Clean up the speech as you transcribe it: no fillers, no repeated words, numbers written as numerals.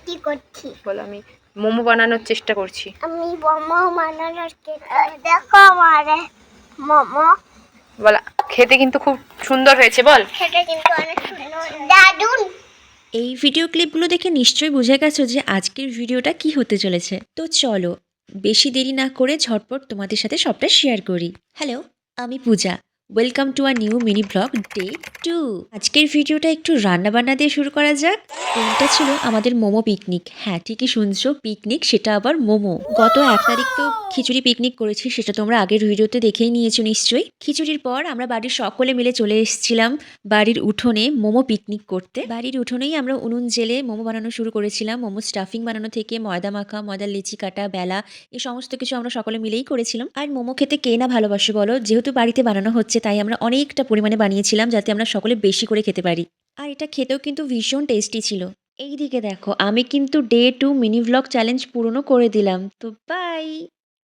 কি করছি? বলো। আমি মোমো বানানোর চেষ্টা করছি। আমি মোমো বানানোর চেষ্টা দেখো আমারে মোমো বলা খেতে কিন্তু খুব সুন্দর হয়েছে, বল। খেতে কিন্তু অনেক সুন্দর দারুন। এই ভিডিও ক্লিপগুলো দেখে নিশ্চয়ই বুঝে গেছো যে আজকের ভিডিওটা কি হতে চলেছে। তো চলো বেশি দেরি না করে ঝটপট তোমাদের সাথে সবটা শেয়ার করি। হ্যালো, আমি Puja. Welcome to our new mini vlog day 2। আজকের ভিডিওটা একটু রান্নাবান্না দিয়ে শুরু করা যাক। কোনটা ছিল আমাদের মোমো পিকনিক। হ্যাঁ, ঠিকই শুনছো, পিকনিক, সেটা আবার মোমো। গত 1 তারিখ তো খিচুড়ি পিকনিক করেছি, সেটা তোমরা আগের ভিডিওতে দেখেই নিয়েছো নিশ্চয়ই। খিচুড়ির পর আমরা বাড়ির সকলে মিলে চলে এসেছিলাম বাড়ির উঠোনে মোমো পিকনিক করতে। বাড়ির উঠোনেই আমরা উনুন জেলে মোমো বানানো শুরু করেছিলাম। মোমো স্টাফিং বানানো থেকে ময়দা মাখা, ময়দার লিচি কাটা, বেলা, এই সমস্ত কিছু আমরা সকলে মিলেই করেছিলাম। আর মোমো খেতে কে না ভালোবাসে বলো? যেহেতু বাড়িতে বানানো হচ্ছে তাই আমরা অনেকটা পরিমাণে বানিয়েছিলাম যাতে আমরা সকলে বেশি করে খেতে পারি। আর এটা খেতেও কিন্তু ভীষণ টেস্টি ছিল। এইদিকে দেখো, আমি কিন্তু ডে 2 মিনি ভ্লগ চ্যালেঞ্জ পূরণও করে দিলাম। তো বাই।